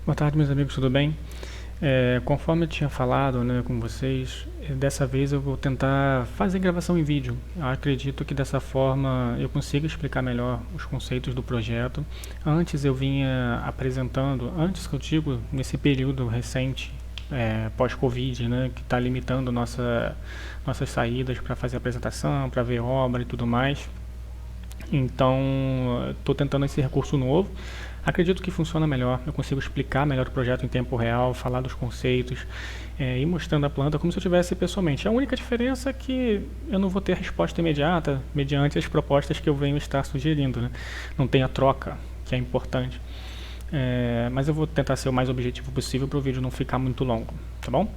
Boa tarde, meus amigos, tudo bem? Conforme eu tinha falado, né, com vocês, dessa vez eu vou tentar fazer gravação em vídeo. Eu acredito que dessa forma eu consiga explicar melhor os conceitos do projeto. Antes eu vinha apresentando, antes que eu digo, nesse período recente, pós-Covid, né, que está limitando nossas saídas para fazer apresentação, para ver obra e tudo mais. Então, estou tentando esse recurso novo. Acredito que funciona melhor. Eu consigo explicar melhor o projeto em tempo real, falar dos conceitos, e mostrando a planta como se eu tivesse pessoalmente. A única diferença é que eu não vou ter resposta imediata mediante as propostas que eu venho estar sugerindo, né? Não tem a troca, que é importante. Mas eu vou tentar ser o mais objetivo possível para o vídeo não ficar muito longo, tá bom?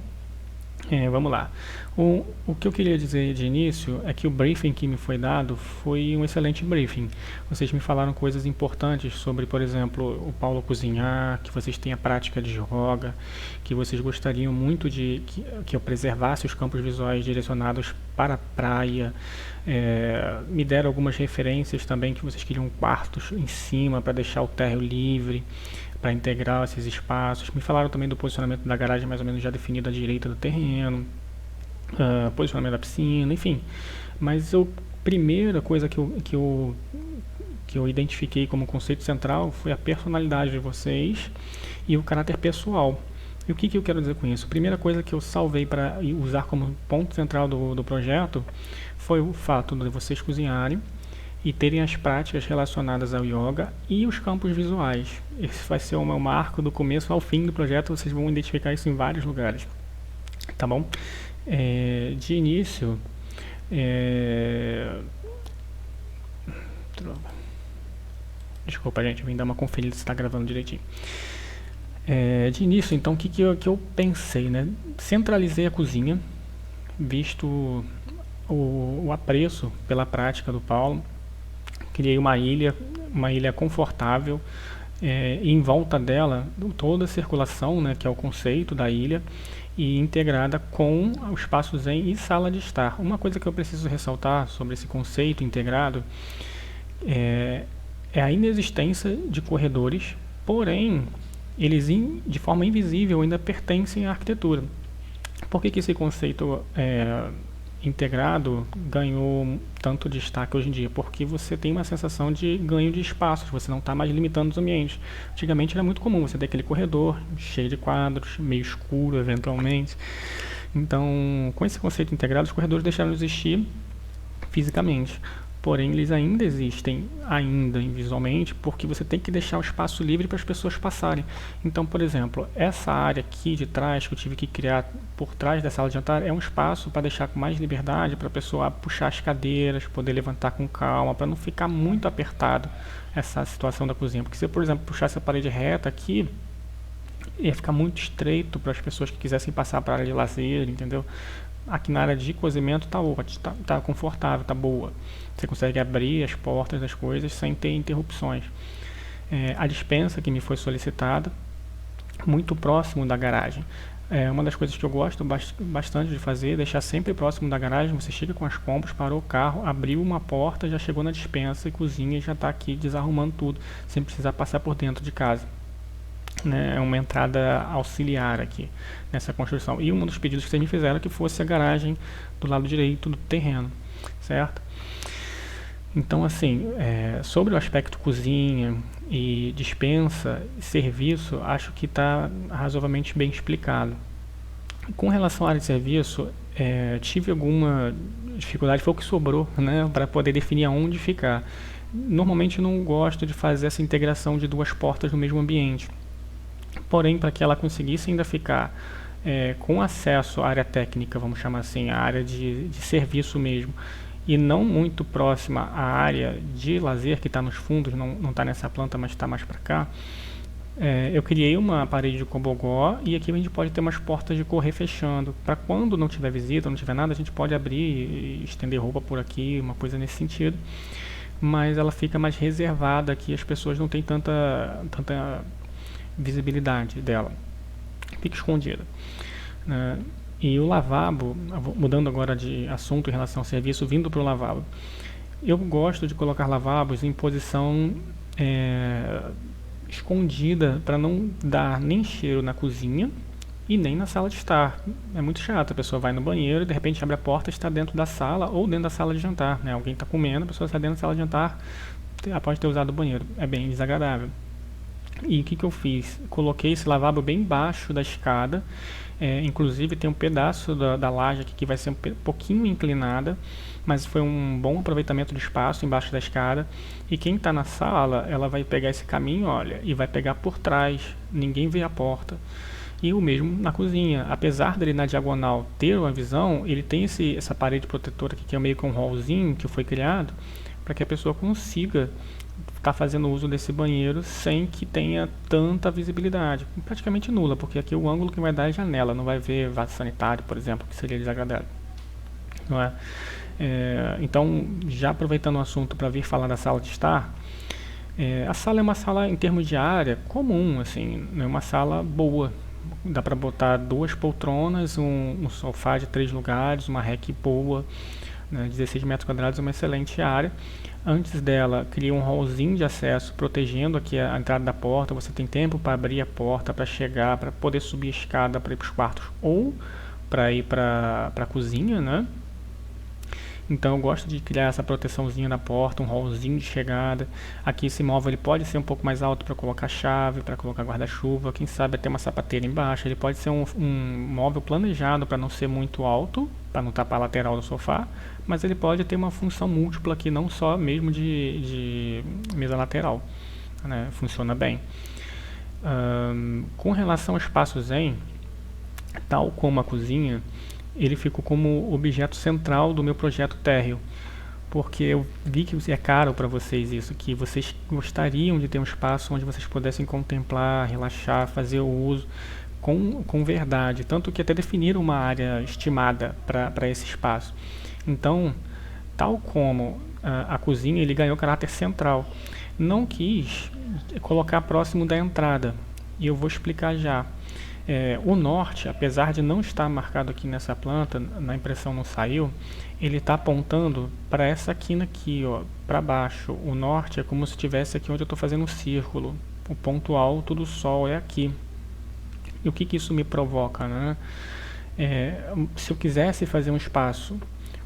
Vamos lá. O que eu queria dizer de início é que o briefing que me foi dado foi um excelente briefing. Vocês me falaram coisas importantes sobre, por exemplo, o Paulo cozinhar, que vocês têm a prática de yoga, que vocês gostariam muito de que eu preservasse os campos visuais direcionados para a praia. Me deram algumas referências também que vocês queriam quartos em cima para deixar o térreo livre, para integrar esses espaços. Me falaram também do posicionamento da garagem mais ou menos já definido à direita do terreno, posicionamento da piscina, enfim. Mas a primeira coisa que eu identifiquei como conceito central foi a personalidade de vocês e o caráter pessoal. E o que eu quero dizer com isso? A primeira coisa que eu salvei para usar como ponto central do projeto foi o fato de vocês cozinharem e terem as práticas relacionadas ao yoga e os campos visuais. Esse vai ser o meu marco do começo ao fim do projeto, vocês vão identificar isso em vários lugares, tá bom? De início, desculpa gente, eu vim dar uma conferida se está gravando direitinho. De início, então, o que eu pensei, né? Centralizei a cozinha, visto o apreço pela prática do Paulo. Criei uma ilha confortável, e em volta dela toda a circulação, né, que é o conceito da ilha, e integrada com o espaço zen e sala de estar. Uma coisa que eu preciso ressaltar sobre esse conceito integrado é a inexistência de corredores, porém eles de forma invisível ainda pertencem à arquitetura. Por que esse conceito integrado ganhou tanto destaque hoje em dia? Porque você tem uma sensação de ganho de espaços, você não está mais limitando os ambientes. Antigamente era muito comum você ter aquele corredor cheio de quadros, meio escuro eventualmente. Então, com esse conceito integrado, os corredores deixaram de existir fisicamente. Porém, eles ainda existem, visualmente, porque você tem que deixar o espaço livre para as pessoas passarem. Então, por exemplo, essa área aqui de trás, que eu tive que criar por trás da sala de jantar, é um espaço para deixar com mais liberdade, para a pessoa puxar as cadeiras, poder levantar com calma, para não ficar muito apertado essa situação da cozinha. Porque se eu, por exemplo, puxasse a parede reta aqui, ia ficar muito estreito para as pessoas que quisessem passar para a área de lazer, entendeu? Aqui na área de cozimento tá ótimo, tá confortável, tá boa. Você consegue abrir as portas das coisas sem ter interrupções. A despensa que me foi solicitada, muito próximo da garagem. Uma das coisas que eu gosto bastante de fazer é deixar sempre próximo da garagem. Você chega com as compras, parou o carro, abriu uma porta, já chegou na despensa e cozinha e já está aqui desarrumando tudo, sem precisar passar por dentro de casa. É uma entrada auxiliar aqui nessa construção. E um dos pedidos que vocês me fizeram é que fosse a garagem do lado direito do terreno, certo? Então, assim, sobre o aspecto cozinha e despensa e serviço, acho que está razoavelmente bem explicado. Com relação à área de serviço, tive alguma dificuldade, foi o que sobrou, né, para poder definir aonde ficar. Normalmente eu não gosto de fazer essa integração de duas portas no mesmo ambiente. Porém, para que ela conseguisse ainda ficar com acesso à área técnica, vamos chamar assim, a área de serviço mesmo, e não muito próxima à área de lazer que está nos fundos, não está nessa planta, mas está mais para cá, eu criei uma parede de cobogó e aqui a gente pode ter umas portas de correr fechando, para quando não tiver visita, não tiver nada, a gente pode abrir e estender roupa por aqui, uma coisa nesse sentido, mas ela fica mais reservada aqui, as pessoas não têm tanta visibilidade dela, fica escondida, né? E o lavabo, mudando agora de assunto em relação ao serviço, vindo para o lavabo, eu gosto de colocar lavabos em posição escondida para não dar nem cheiro na cozinha e nem na sala de estar. É muito chato, a pessoa vai no banheiro e de repente abre a porta e está dentro da sala ou dentro da sala de jantar, né? Alguém está comendo, a pessoa está dentro da sala de jantar após ter usado o banheiro. É bem desagradável. E o que eu fiz? Coloquei esse lavabo bem embaixo da escada. Inclusive tem um pedaço da laje aqui que vai ser um pouquinho inclinada, mas foi um bom aproveitamento de espaço embaixo da escada. E quem está na sala, ela vai pegar esse caminho, olha, e vai pegar por trás. Ninguém vê a porta. E o mesmo na cozinha. Apesar dele na diagonal ter uma visão, ele tem essa parede protetora aqui que é meio que um hallzinho que foi criado para que a pessoa consiga estar fazendo uso desse banheiro sem que tenha tanta visibilidade, praticamente nula, porque aqui o ângulo que vai dar é a janela, não vai ver vaso sanitário, por exemplo, que seria desagradável, não é? Então, já aproveitando o assunto para vir falar da sala de estar, a sala é uma sala em termos de área comum, assim, é uma sala boa, dá para botar 2 poltronas, um sofá de 3 lugares, uma rack boa, né, 16 metros quadrados, uma excelente área. Antes dela, cria um hallzinho de acesso, protegendo aqui a entrada da porta. Você tem tempo para abrir a porta, para chegar, para poder subir a escada para ir para os quartos ou para ir para a cozinha, né? Então eu gosto de criar essa proteçãozinha na porta, um hallzinho de chegada. Aqui esse móvel ele pode ser um pouco mais alto para colocar chave, para colocar guarda-chuva, quem sabe até uma sapateira embaixo. Ele pode ser um móvel planejado para não ser muito alto, para não tapar a lateral do sofá, mas ele pode ter uma função múltipla aqui, não só mesmo de mesa lateral, né? Funciona bem. Com relação ao espaço zen, tal como a cozinha, ele ficou como objeto central do meu projeto térreo, porque eu vi que é caro para vocês isso, que vocês gostariam de ter um espaço onde vocês pudessem contemplar, relaxar, fazer o uso com verdade, tanto que até definiram uma área estimada para esse espaço. Então, tal como a cozinha, ele ganhou caráter central. Não quis colocar próximo da entrada, e eu vou explicar já. O norte, apesar de não estar marcado aqui nessa planta, na impressão não saiu, ele está apontando para essa quina aqui, ó, para baixo. O norte é como se estivesse aqui onde eu estou fazendo um círculo. O ponto alto do sol é aqui. E o que isso me provoca, né? Se eu quisesse fazer um espaço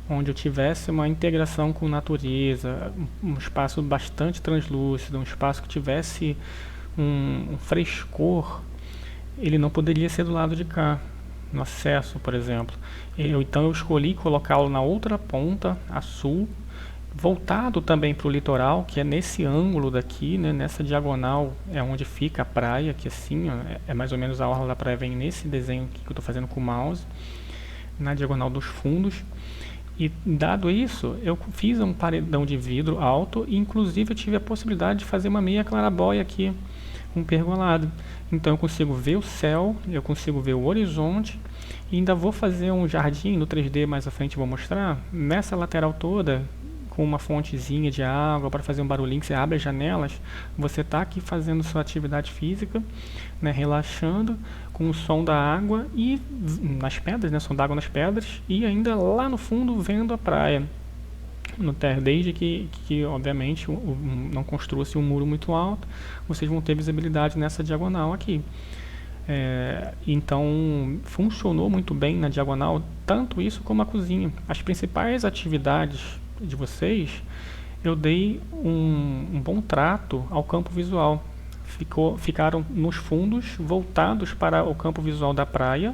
onde eu tivesse uma integração com natureza, um espaço bastante translúcido, um espaço que tivesse um frescor, ele não poderia ser do lado de cá, no acesso, por exemplo. Então eu escolhi colocá-lo na outra ponta, a sul, voltado também para o litoral, que é nesse ângulo daqui, né, nessa diagonal, é onde fica a praia, que assim, ó, é mais ou menos a orla da praia, vem nesse desenho aqui que eu estou fazendo com o mouse, na diagonal dos fundos. E dado isso, eu fiz um paredão de vidro alto e inclusive eu tive a possibilidade de fazer uma meia clarabóia aqui, um pergolado. Então eu consigo ver o céu, eu consigo ver o horizonte e ainda vou fazer um jardim no 3D mais à frente, vou mostrar, nessa lateral toda, com uma fontezinha de água para fazer um barulhinho, que você abre as janelas, você está aqui fazendo sua atividade física, né, relaxando com o som da água e nas pedras, né, som da água nas pedras, e ainda lá no fundo vendo a praia no térreo, desde que obviamente não construa-se um muro muito alto, vocês vão ter visibilidade nessa diagonal aqui. Então funcionou muito bem na diagonal, tanto isso como a cozinha. As principais atividades de vocês, eu dei um bom trato ao campo visual. Ficaram nos fundos, voltados para o campo visual da praia,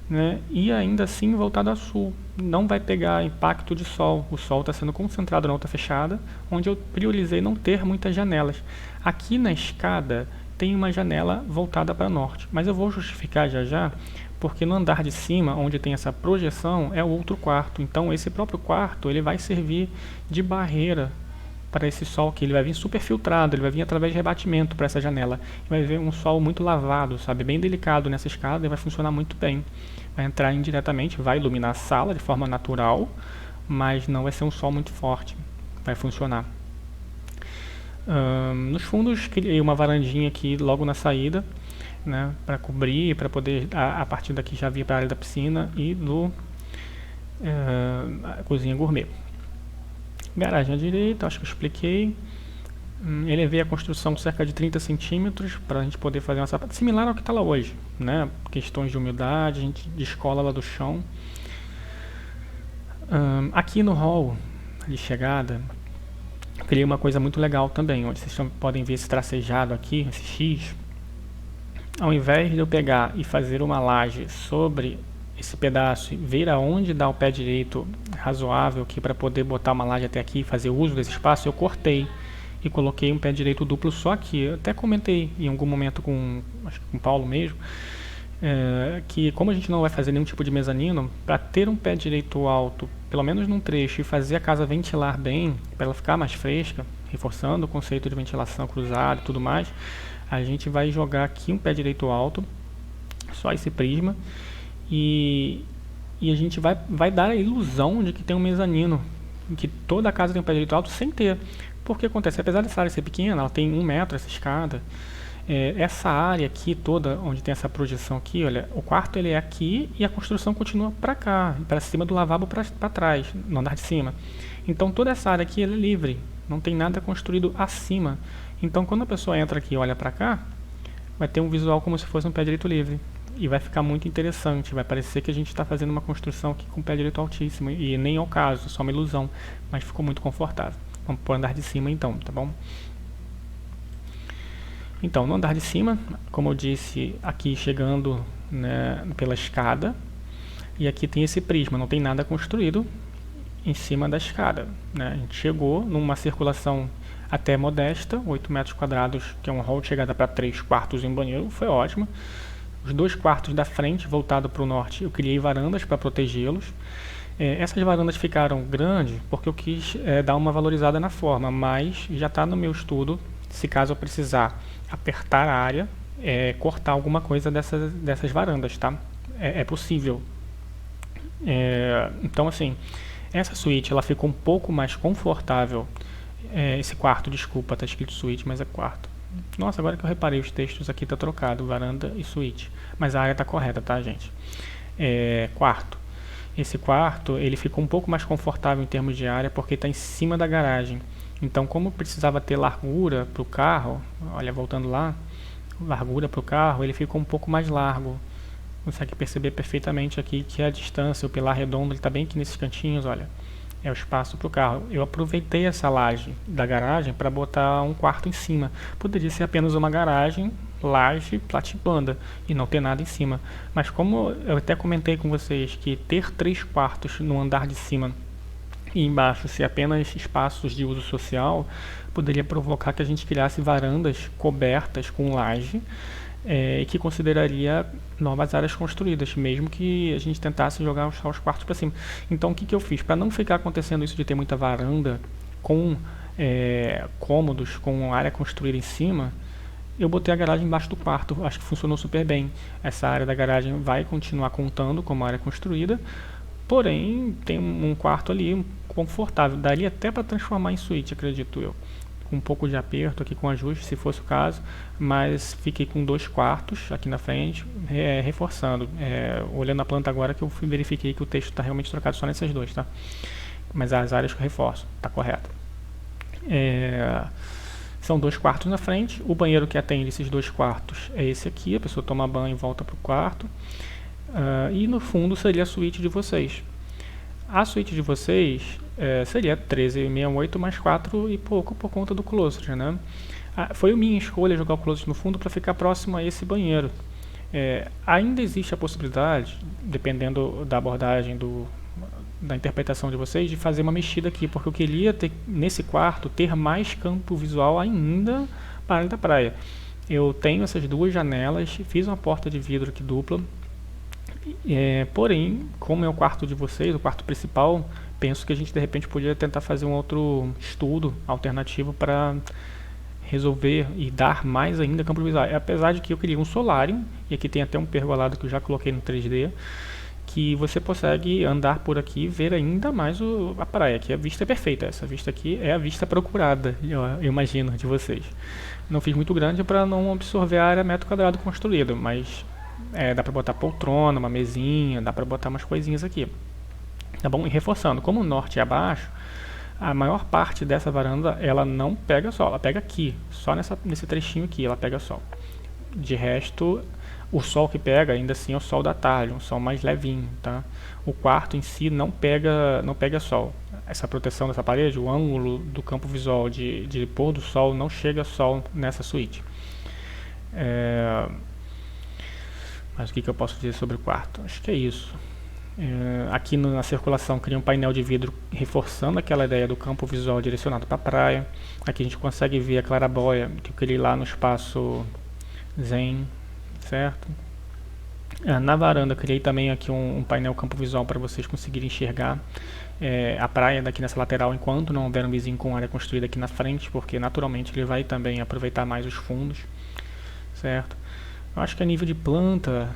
né, e ainda assim voltado a sul. Não vai pegar impacto de sol. O sol está sendo concentrado na outra fechada, onde eu priorizei não ter muitas janelas. Aqui na escada tem uma janela voltada para norte, mas eu vou justificar já, porque no andar de cima, onde tem essa projeção, é o outro quarto. Então esse próprio quarto ele vai servir de barreira para esse sol, que ele vai vir super filtrado, ele vai vir através de rebatimento para essa janela. Vai ver um sol muito lavado, sabe, bem delicado nessa escada, e vai funcionar muito bem. Vai entrar indiretamente, vai iluminar a sala de forma natural, mas não vai ser um sol muito forte. Vai funcionar. Nos fundos, criei uma varandinha aqui logo na saída, né, para cobrir, para poder a partir daqui já vir para a área da piscina e do cozinha gourmet. Garagem à direita, acho que eu expliquei. Elevei a construção cerca de 30 centímetros para a gente poder fazer uma sacada similar ao que está lá hoje, né? Questões de umidade, a gente descola lá do chão. Aqui no hall de chegada, criei uma coisa muito legal também, onde vocês podem ver esse tracejado aqui, esse X. Ao invés de eu pegar e fazer uma laje sobre esse pedaço e ver aonde dá o pé direito razoável aqui para poder botar uma laje até aqui e fazer uso desse espaço, eu cortei e coloquei um pé direito duplo só aqui. Eu até comentei em algum momento acho que com o Paulo mesmo, que como a gente não vai fazer nenhum tipo de mezanino, para ter um pé direito alto, pelo menos num trecho, e fazer a casa ventilar bem, para ela ficar mais fresca, reforçando o conceito de ventilação cruzada e tudo mais, a gente vai jogar aqui um pé direito alto, só esse prisma, e a gente vai dar a ilusão de que tem um mezanino, que toda a casa tem um pé direito alto sem ter. Porque acontece, apesar dessa área ser pequena, ela tem 1 metro essa escada, essa área aqui toda, onde tem essa projeção aqui, olha, o quarto ele é aqui e a construção continua para cá, para cima do lavabo para trás, no andar de cima. Então toda essa área aqui ela é livre, não tem nada construído acima. Então quando a pessoa entra aqui e olha para cá, vai ter um visual como se fosse um pé direito livre. E vai ficar muito interessante, vai parecer que a gente está fazendo uma construção aqui com pé direito altíssimo, e nem é o caso, só uma ilusão, mas ficou muito confortável. Vamos para o andar de cima então, tá bom? Então, no andar de cima, como eu disse, aqui chegando, né, pela escada, e aqui tem esse prisma, não tem nada construído em cima da escada, né? A gente chegou numa circulação até modesta, 8 metros quadrados, que é um hall de chegada para 3 quartos e um banheiro, foi ótimo. Os 2 quartos da frente, voltado para o norte, eu criei varandas para protegê-los. Essas varandas ficaram grandes porque eu quis dar uma valorizada na forma, mas já está no meu estudo, se caso eu precisar apertar a área, cortar alguma coisa dessas varandas, tá? É possível. Então, assim, essa suíte ela ficou um pouco mais confortável. Esse quarto, desculpa, está escrito suíte, mas é quarto. Nossa, agora que eu reparei, os textos aqui tá trocado, varanda e suíte. Mas a área tá correta, tá, gente? Quarto. Esse quarto, ele ficou um pouco mais confortável em termos de área, porque está em cima da garagem. Então, como precisava ter largura para o carro, olha, voltando lá, largura para o carro, ele ficou um pouco mais largo. Você consegue perceber perfeitamente aqui que a distância, o pilar redondo, ele está bem aqui nesses cantinhos, olha. É o espaço para o carro. Eu aproveitei essa laje da garagem para botar um quarto em cima. Poderia ser apenas uma garagem, laje, platibanda e não ter nada em cima. Mas como eu até comentei com vocês que ter 3 quartos no andar de cima e embaixo ser apenas espaços de uso social, poderia provocar que a gente criasse varandas cobertas com laje, que consideraria novas áreas construídas, mesmo que a gente tentasse jogar os quartos para cima. Então o que eu fiz? Para não ficar acontecendo isso de ter muita varanda com cômodos, com área construída em cima, eu botei a garagem embaixo do quarto. Acho que funcionou super bem. Essa área da garagem vai continuar contando como área construída, porém tem um quarto ali confortável. Daria até para transformar em suíte, acredito eu. Com um pouco de aperto aqui com ajuste, se fosse o caso, mas fiquei com 2 quartos aqui na frente, reforçando, olhando a planta agora que eu verifiquei que o texto está realmente trocado só nessas 2, tá? Mas as áreas que eu reforço, tá correto. São 2 quartos na frente, o banheiro que atende esses 2 quartos é esse aqui, a pessoa toma banho e volta para o quarto, e no fundo seria a suíte de vocês. A suíte de vocês seria 13,68 mais 4 e pouco por conta do closet, né? Foi a minha escolha jogar o closet no fundo para ficar próximo a esse banheiro. Ainda existe a possibilidade, dependendo da abordagem da interpretação de vocês, de fazer uma mexida aqui, porque eu queria ter, nesse quarto, ter mais campo visual ainda para além da praia. Eu tenho essas 2 janelas, fiz uma porta de vidro aqui dupla, porém, como é o quarto de vocês, o quarto principal, penso que a gente de repente podia tentar fazer um outro estudo alternativo para resolver e dar mais ainda campo visual. Apesar de que eu queria um solário, e aqui tem até um pergolado que eu já coloquei no 3D, que você consegue andar por aqui e ver ainda mais a praia, que a vista é perfeita. Essa vista aqui é a vista procurada, eu imagino, de vocês. Não fiz muito grande para não absorver a área metro quadrado construído, mas dá para botar poltrona, uma mesinha, dá para botar umas coisinhas aqui. Tá bom? E reforçando, como o norte é abaixo, A maior parte dessa varanda, ela não pega sol, ela pega aqui, só nesse trechinho aqui ela pega sol. De resto, o sol que pega ainda assim é o sol da tarde, um sol mais levinho, tá? O quarto em si não pega sol. Essa proteção dessa parede, o ângulo do campo visual de pôr do sol não chega sol nessa suíte. Mas o que eu posso dizer sobre o quarto? Acho que é isso. Aqui na circulação cria um painel de vidro reforçando aquela ideia do campo visual direcionado para a praia. Aqui a gente consegue ver a claraboia que eu criei lá no espaço Zen, certo? Na varanda eu criei também aqui um painel campo visual para vocês conseguirem enxergar a praia daqui nessa lateral enquanto não houver um vizinho com área construída aqui na frente, porque naturalmente ele vai também aproveitar mais os fundos, certo? Eu acho que a nível de planta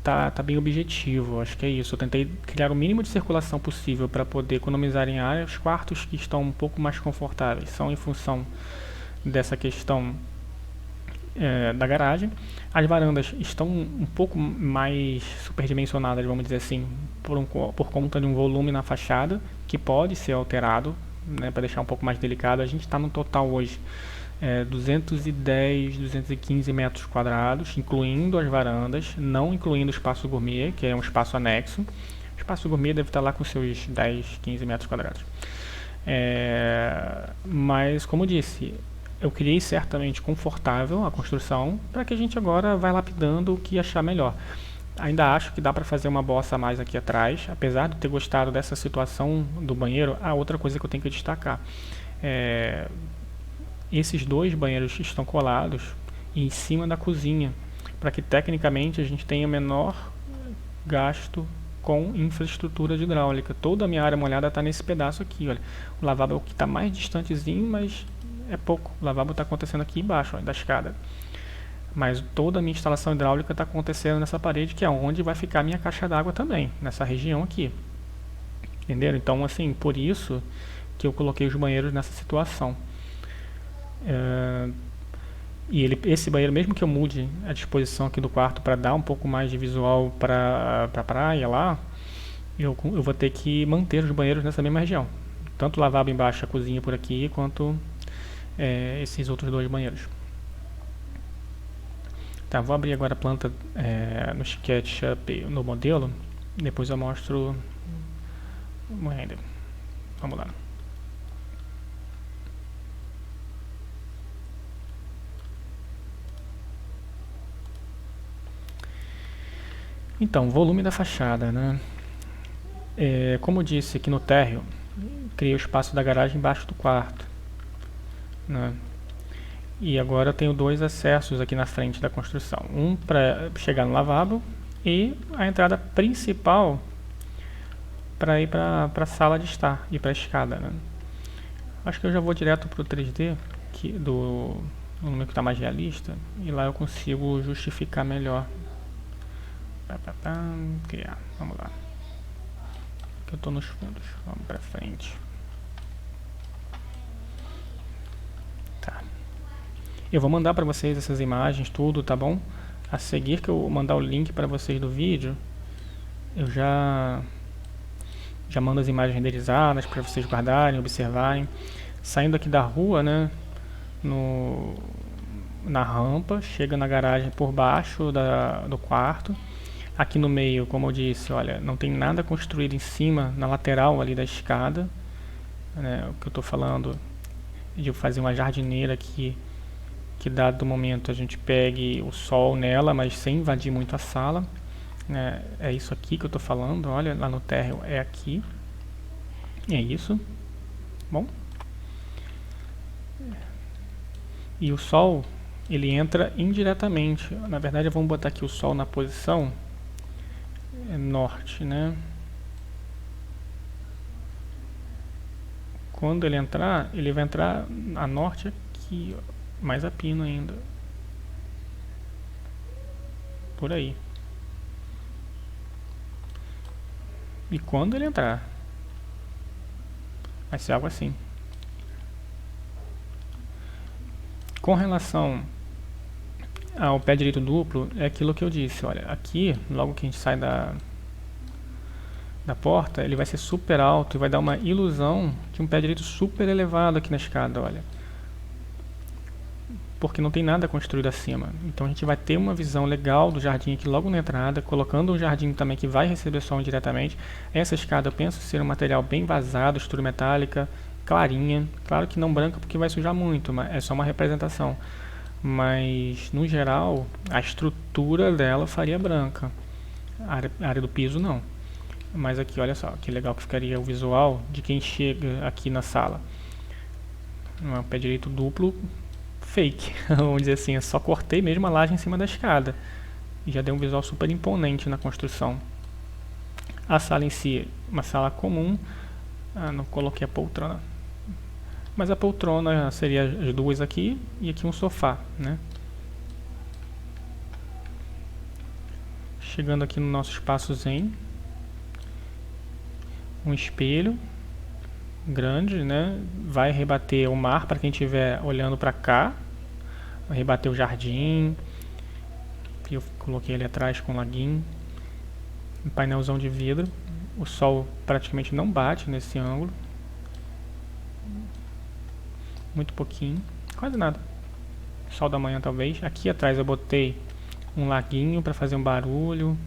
tá bem objetivo, acho que é isso. Eu tentei criar o mínimo de circulação possível para poder economizar em área. Os quartos que estão um pouco mais confortáveis são em função dessa questão da garagem. As varandas estão um pouco mais superdimensionadas, vamos dizer assim, por conta de um volume na fachada que pode ser alterado, né, para deixar um pouco mais delicado. A gente está no total hoje 210, 215 metros quadrados, incluindo as varandas, não incluindo o espaço gourmet, que é um espaço anexo. O espaço gourmet deve estar lá com seus 10, 15 metros quadrados. Mas, como eu disse, eu criei certamente confortável a construção para que a gente agora vai lapidando o que achar melhor. Ainda acho que dá para fazer uma bossa a mais aqui atrás, apesar de ter gostado dessa situação do banheiro. A outra coisa que eu tenho que destacar esses dois banheiros estão colados em cima da cozinha, para que tecnicamente a gente tenha menor gasto com infraestrutura de hidráulica. Toda a minha área molhada está nesse pedaço aqui, olha. O lavabo é o que está mais distantezinho, mas é pouco. O lavabo está acontecendo aqui embaixo, ó, da escada. Mas toda a minha instalação hidráulica está acontecendo nessa parede, que é onde vai ficar a minha caixa d'água também, nessa região aqui. Entenderam? Então, assim, por isso que eu coloquei os banheiros nessa situação. E esse banheiro, mesmo que eu mude a disposição aqui do quarto para dar um pouco mais de visual para a praia lá, eu vou ter que manter os banheiros nessa mesma região. Tanto o lavabo embaixo, a cozinha por aqui, quanto esses outros dois banheiros. Tá, vou abrir agora a planta no SketchUp no modelo, depois eu mostro o render. Vamos lá. Então, volume da fachada, né? Como eu disse aqui no térreo, criei o espaço da garagem embaixo do quarto, né? E agora eu tenho dois acessos aqui na frente da construção. Um para chegar no lavabo e a entrada principal para ir para a sala de estar e para a escada, né? Acho que eu já vou direto para o 3D do número que está mais realista, e lá eu consigo justificar melhor. Criar, vamos lá. Que eu estou nos fundos, vamos para frente. Tá. Eu vou mandar para vocês essas imagens, tudo, tá bom? A seguir que eu mandar o link para vocês do vídeo, eu já mando as imagens renderizadas para vocês guardarem, observarem. Saindo aqui da rua, né, na rampa, chega na garagem por baixo do quarto. Aqui no meio, como eu disse, olha, não tem nada construído em cima, na lateral ali da escada, né, o que eu estou falando de fazer uma jardineira aqui, que dado momento a gente pegue o sol nela, mas sem invadir muito a sala, né? É isso aqui que eu estou falando, olha, lá no térreo é aqui, é isso, bom. E o sol, ele entra indiretamente, na verdade vamos botar aqui o sol na posição norte, né? Quando ele entrar, ele vai entrar a norte aqui, ó, mais a pino ainda, por aí. E quando ele entrar, vai ser algo assim. Com relação ao pé direito duplo, é aquilo que eu disse, olha, aqui, logo que a gente sai da porta, ele vai ser super alto e vai dar uma ilusão de um pé direito super elevado aqui na escada, olha. Porque não tem nada construído acima. Então a gente vai ter uma visão legal do jardim aqui logo na entrada, colocando um jardim também que vai receber sol indiretamente. Essa escada eu penso ser um material bem vazado, estrutura metálica, clarinha. Claro que não branca porque vai sujar muito, mas é só uma representação. Mas no geral a estrutura dela faria branca. A área do piso não. Mas aqui, olha só, que legal que ficaria o visual de quem chega aqui na sala. Um pé direito duplo fake, vamos dizer assim, eu só cortei mesmo a laje em cima da escada. E já deu um visual super imponente na construção. A sala em si, uma sala comum. Não coloquei a poltrona. Mas a poltrona seria as duas aqui e aqui um sofá, né? Chegando aqui no nosso espaço zen. Um espelho grande, né? Vai rebater o mar para quem estiver olhando para cá. Vai rebater o jardim. Eu coloquei ali atrás com um laguinho. Um painelzão de vidro. O sol praticamente não bate nesse ângulo. Muito pouquinho. Quase nada. Sol da manhã talvez. Aqui atrás eu botei um laguinho para fazer um barulho.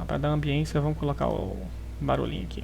Para dar ambiência, vamos colocar o barulhinho aqui.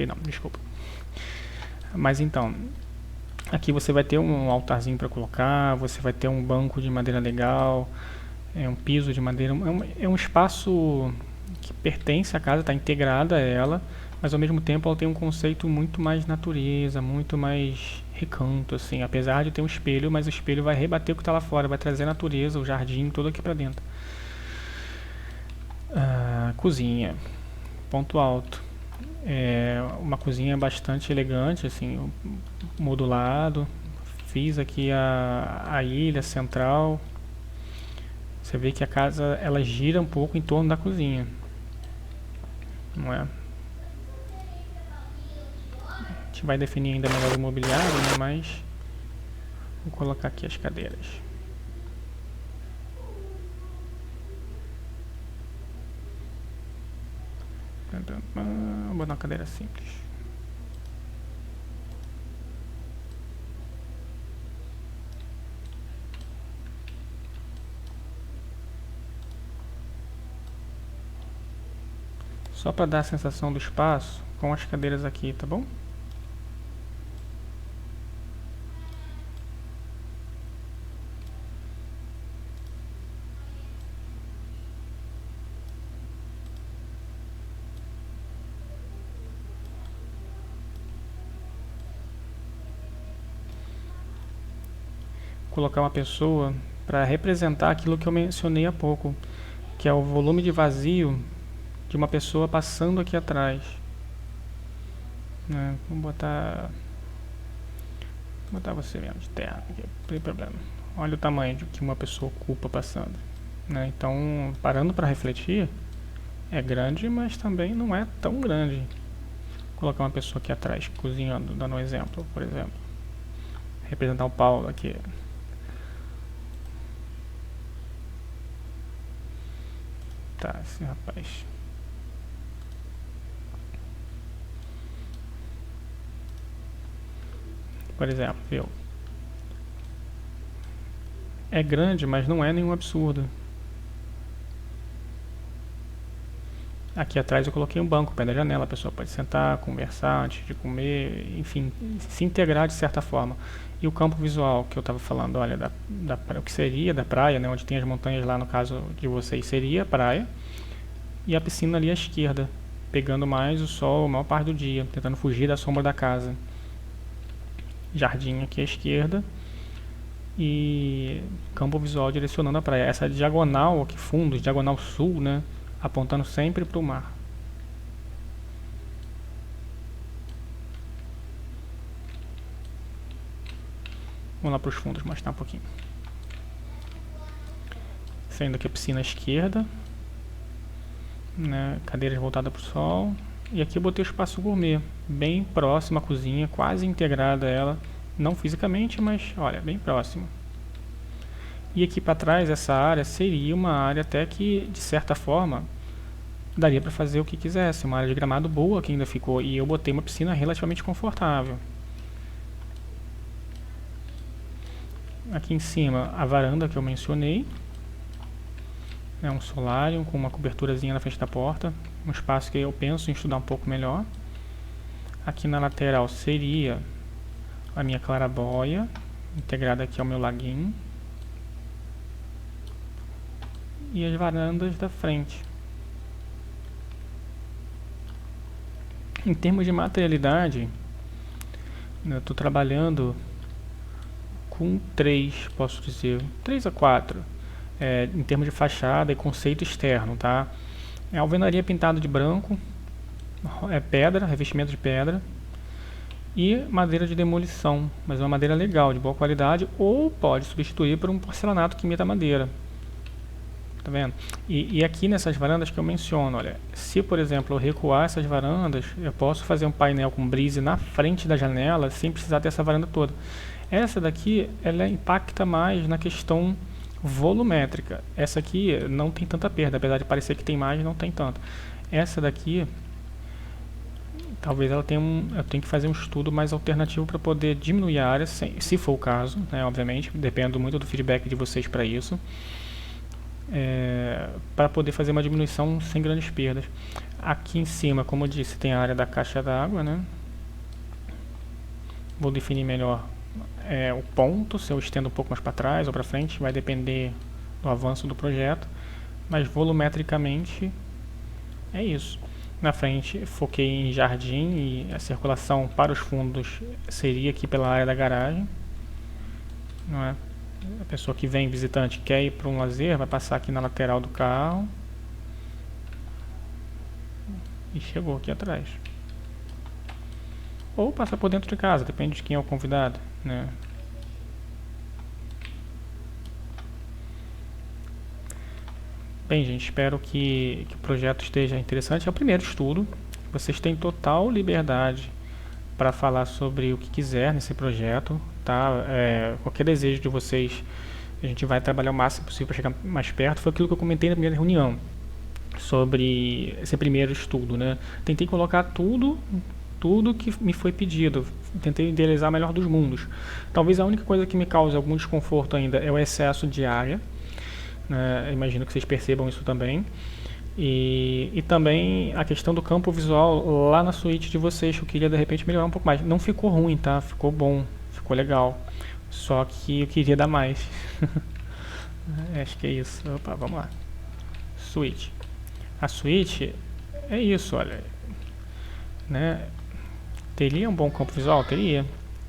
Não, desculpa. Mas então, aqui você vai ter um altarzinho para colocar, você vai ter um banco de madeira legal, um piso de madeira, é um espaço que pertence à casa, está integrada a ela, mas ao mesmo tempo ela tem um conceito muito mais natureza, muito mais recanto, assim, apesar de ter um espelho, mas o espelho vai rebater o que está lá fora, vai trazer a natureza, o jardim, tudo aqui para dentro. Cozinha, ponto alto. Uma cozinha bastante elegante, assim, modulado. Fiz aqui a ilha central. Você vê que a casa ela gira um pouco em torno da cozinha, não é? A gente vai definir ainda melhor o mobiliário, né? Mas vou colocar aqui as cadeiras. Vou botar uma cadeira simples. Só para dar a sensação do espaço com as cadeiras aqui, tá bom? Colocar uma pessoa para representar aquilo que eu mencionei há pouco, que é o volume de vazio de uma pessoa passando aqui atrás, né? Vamos botar você mesmo de terra, não tem problema. Olha o tamanho de que uma pessoa ocupa passando, né? Então, parando para refletir, é grande, mas também não é tão grande. Vou colocar uma pessoa aqui atrás cozinhando, dando um exemplo, por exemplo. Representar o Paulo aqui. Tá, esse rapaz. Por exemplo, viu? É grande, mas não é nenhum absurdo. Aqui atrás eu coloquei um banco perto da janela, a pessoa pode sentar, conversar antes de comer, enfim, se integrar de certa forma. E o campo visual que eu estava falando, olha, o que seria da praia, né, onde tem as montanhas lá no caso de vocês, seria a praia, e a piscina ali à esquerda, pegando mais o sol a maior parte do dia, tentando fugir da sombra da casa. jardim aqui à esquerda e campo visual direcionando a praia. Essa diagonal aqui fundo, diagonal sul, né, apontando sempre para o mar. Vamos lá para os fundos, mostrar um pouquinho. Saindo aqui a piscina à esquerda, né, cadeiras voltadas para o sol. E aqui eu botei o espaço gourmet, bem próximo à cozinha, quase integrada a ela. Não fisicamente, mas olha, bem próximo. E aqui para trás, essa área seria uma área até que, de certa forma, daria para fazer o que quisesse. Uma área de gramado boa que ainda ficou. E eu botei uma piscina relativamente confortável. Aqui em cima, a varanda que eu mencionei. É um solário com uma coberturazinha na frente da porta. Um espaço que eu penso em estudar um pouco melhor. Aqui na lateral seria a minha claraboia, integrada aqui ao meu laguinho. E as varandas da frente. Em termos de materialidade, eu estou trabalhando com 3, posso dizer, 3 a 4, em termos de fachada e conceito externo, tá? É alvenaria pintada de branco, pedra, revestimento de pedra e madeira de demolição, mas uma madeira legal, de boa qualidade, ou pode substituir por um porcelanato que imita madeira. Tá vendo? E aqui nessas varandas que eu menciono, olha, se por exemplo eu recuar essas varandas, eu posso fazer um painel com brise na frente da janela sem precisar ter essa varanda toda. Essa daqui, ela impacta mais na questão volumétrica. Essa aqui não tem tanta perda, apesar de parecer que tem mais, não tem tanto. Essa daqui, talvez ela tenha eu tenho que fazer um estudo mais alternativo para poder diminuir a área, se for o caso, né, obviamente, dependo muito do feedback de vocês para isso. Para poder fazer uma diminuição sem grandes perdas. Aqui em cima, como eu disse, tem a área da caixa d'água, né? Vou definir melhor o ponto, se eu estendo um pouco mais para trás ou para frente, vai depender do avanço do projeto, mas volumetricamente é isso. Na frente foquei em jardim e a circulação para os fundos seria aqui pela área da garagem, não é? A pessoa que vem, visitante, quer ir para um lazer, vai passar aqui na lateral do carro e chegou aqui atrás. Ou passa por dentro de casa, depende de quem é o convidado, né? Bem, gente, espero que o projeto esteja interessante. É o primeiro estudo. Vocês têm total liberdade para falar sobre o que quiser nesse projeto, tá? Qualquer desejo de vocês, a gente vai trabalhar o máximo possível para chegar mais perto. Foi aquilo que eu comentei na primeira reunião sobre esse primeiro estudo, né? Tentei colocar tudo que me foi pedido, tentei idealizar o melhor dos mundos. Talvez a única coisa que me cause algum desconforto ainda é o excesso de área, né? Imagino que vocês percebam isso também. E também a questão do campo visual lá na suíte de vocês, que eu queria de repente melhorar um pouco mais. Não ficou ruim, tá? Ficou bom, ficou legal. Só que eu queria dar mais. Acho que é isso. Opa, vamos lá. Suíte. A suíte é isso, olha. Né? Teria um bom campo visual? Teria.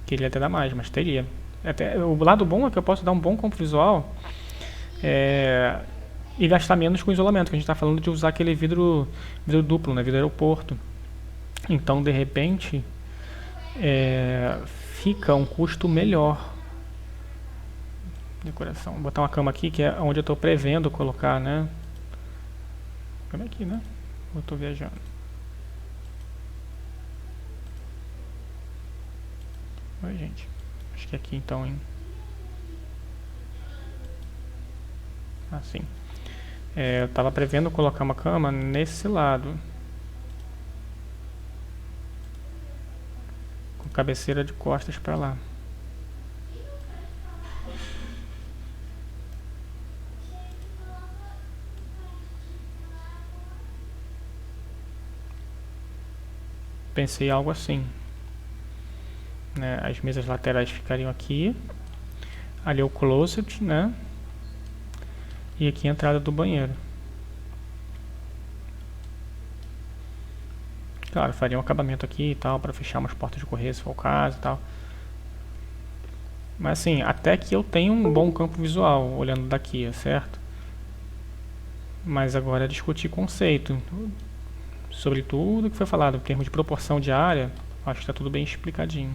Queria até dar mais, mas teria. Até, o lado bom é que eu posso dar um bom campo visual e gastar menos com isolamento, que a gente está falando de usar aquele vidro duplo, né, vidro aeroporto. Então, de repente, fica um custo melhor. Decoração. Vou botar uma cama aqui, que é onde eu estou prevendo colocar, né? Cama aqui, né? Eu estou viajando. Oi, gente. Acho que aqui, então, hein? Assim. Eu estava prevendo colocar uma cama nesse lado, com cabeceira de costas para lá. Pensei algo assim, né? As mesas laterais ficariam aqui, ali o closet, né? E aqui a entrada do banheiro. Claro, faria um acabamento aqui e tal, para fechar umas portas de correio se for o caso e tal. Mas assim, até que eu tenho um bom campo visual olhando daqui, certo? Mas agora é discutir conceito. Sobre tudo que foi falado em termos de proporção de área, acho que está tudo bem explicadinho.